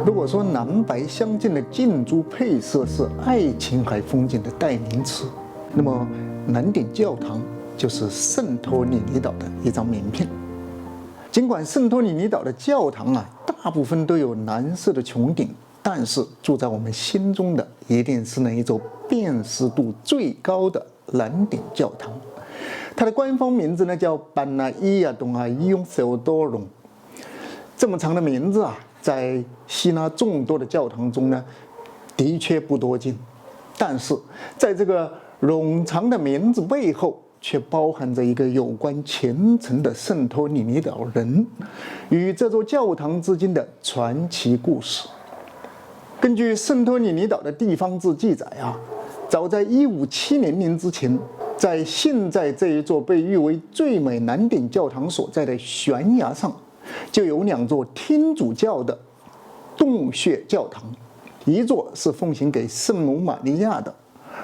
如果说蓝白相间的建筑配色是爱琴海风景的代名词，那么蓝顶教堂就是圣托里尼岛的一张名片。尽管圣托里尼岛的教堂大部分都有蓝色的穹顶，但是住在我们心中的一定是那一座辨识度最高的蓝顶教堂。它的官方名字呢叫班纳伊亚东伊用塞多隆。这么长的名字在希腊众多的教堂中呢，的确不多见。但是在这个冗长的名字背后，却包含着一个有关虔诚的圣托里尼岛人与这座教堂之间的传奇故事。根据圣托里尼岛的地方志记载早在1570年之前，在现在这一座被誉为最美蓝顶教堂所在的悬崖上，就有2座天主教的洞穴教堂，一座是奉行给圣母玛利亚的，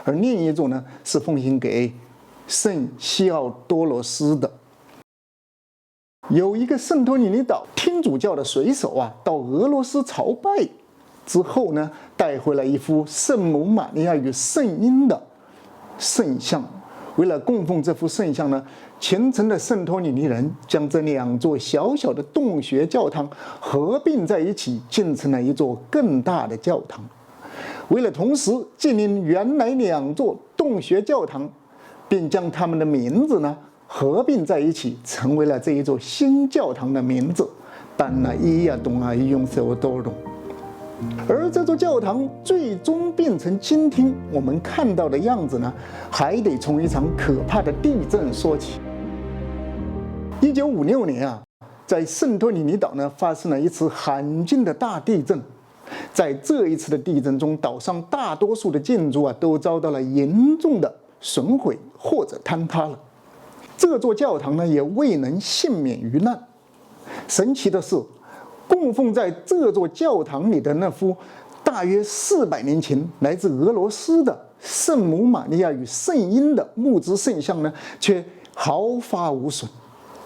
而另一座呢是奉行给圣西奥多罗斯的。有一个圣托里尼岛天主教的水手到俄罗斯朝拜之后呢，带回了一幅圣母玛利亚与圣婴的圣像。为了供奉这幅圣像呢，虔诚的圣托里尼人将这2座小小的洞穴教堂合并在一起，建成了一座更大的教堂。为了同时纪念原来2座洞穴教堂，并将他们的名字呢合并在一起，成为了这一座新教堂的名字班纳伊亚东伊用塞多隆。而这座教堂最终变成今天我们看到的样子呢，还得从一场可怕的地震说起。1956年在圣托里尼岛呢发生了一次罕见的大地震。在这一次的地震中，岛上大多数的建筑都遭到了严重的损毁或者坍塌了。这座教堂呢也未能幸免于难。神奇的是，供奉在这座教堂里的那幅大约400年前来自俄罗斯的圣母玛利亚与圣婴的木质圣像呢，却毫发无损。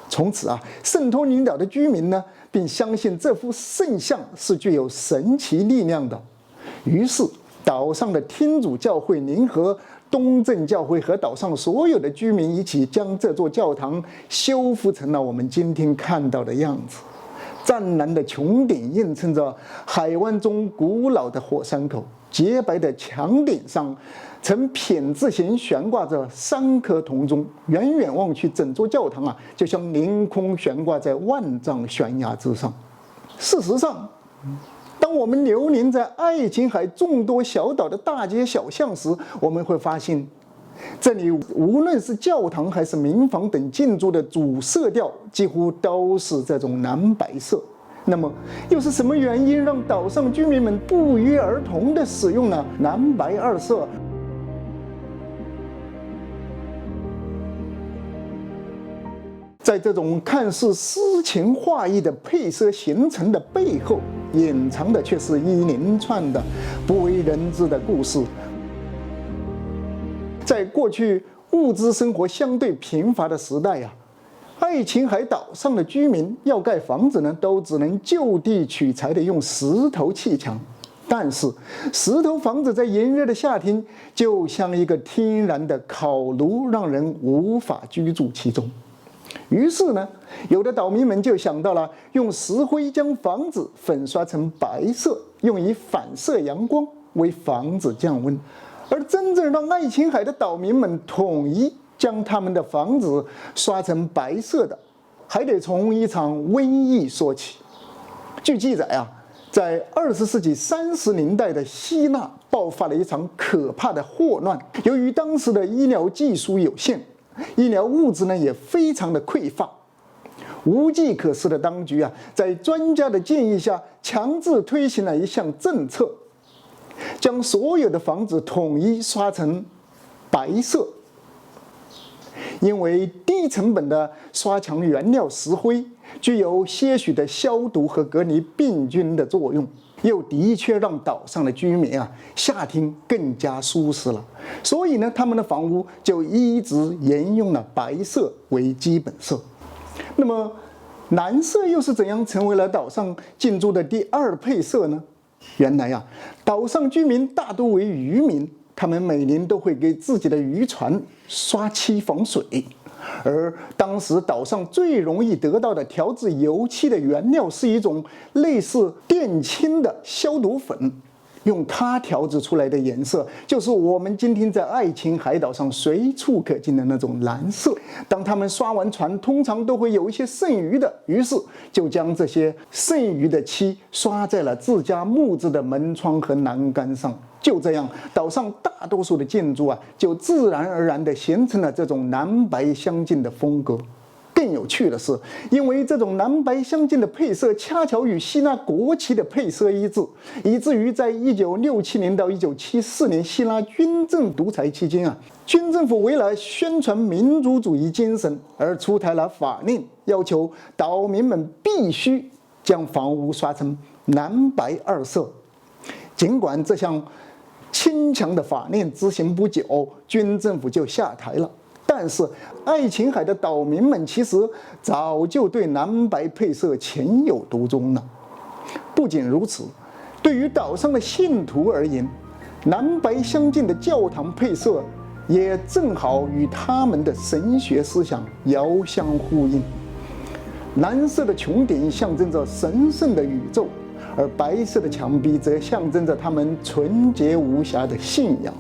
从此圣托里尼岛的居民呢，并相信这幅圣像是具有神奇力量的。于是，岛上的天主教会联合东正教会和岛上所有的居民一起，将这座教堂修复成了我们今天看到的样子。湛蓝的穹顶映衬着海湾中古老的火山口，洁白的墙顶上呈品字形悬挂着3颗铜钟，远远望去，整座教堂就像凌空悬挂在万丈悬崖之上。事实上，当我们流连在爱琴海众多小岛的大街小巷时，我们会发现，这里无论是教堂还是民房等建筑的主色调，几乎都是这种蓝白色。那么，又是什么原因让岛上居民们不约而同地使用了蓝白2色？在这种看似诗情画意的配色形成的背后，隐藏的却是一连串的不为人知的故事。在过去物质生活相对贫乏的时代爱琴海岛上的居民要盖房子呢，都只能就地取材的用石头砌墙。但是石头房子在炎热的夏天就像一个天然的烤炉，让人无法居住其中。于是呢，有的岛民们就想到了用石灰将房子粉刷成白色，用以反射阳光，为房子降温。而真正让爱琴海的岛民们统一将他们的房子刷成白色的，还得从一场瘟疫说起。据记载在20世纪30年代的希腊爆发了一场可怕的霍乱。由于当时的医疗技术有限，医疗物资呢也非常的匮乏，无计可施的当局在专家的建议下，强制推行了一项政策，将所有的房子统一刷成白色。因为低成本的刷墙原料石灰具有些许的消毒和隔离病菌的作用，又的确让岛上的居民夏天更加舒适了。所以呢，他们的房屋就一直沿用了白色为基本色。那么蓝色又是怎样成为了岛上进驻的第2配色呢？原来岛上居民大多为渔民，他们每年都会给自己的渔船刷漆防水。而当时岛上最容易得到的调制油漆的原料是一种类似靛青的消毒粉，用它调制出来的颜色就是我们今天在爱琴海岛上随处可见的那种蓝色。当他们刷完船，通常都会有一些剩余的，于是就将这些剩余的漆刷在了自家木质的门窗和栏杆上。就这样，岛上大多数的建筑就自然而然地形成了这种蓝白相间的风格。更有趣的是，因为这种蓝白相间的配色恰巧与希腊国旗的配色一致，以至于在1967年到1974年希腊军政独裁期间军政府为了宣传民族主义精神而出台了法令，要求岛民们必须将房屋刷成蓝白2色。尽管这项轻强的法令执行不久，军政府就下台了。但是爱琴海的岛民们其实早就对蓝白配色情有独钟了。不仅如此，对于岛上的信徒而言，蓝白相间的教堂配色也正好与他们的神学思想遥相呼应。蓝色的穹顶象征着神圣的宇宙，而白色的墙壁则象征着他们纯洁无瑕的信仰。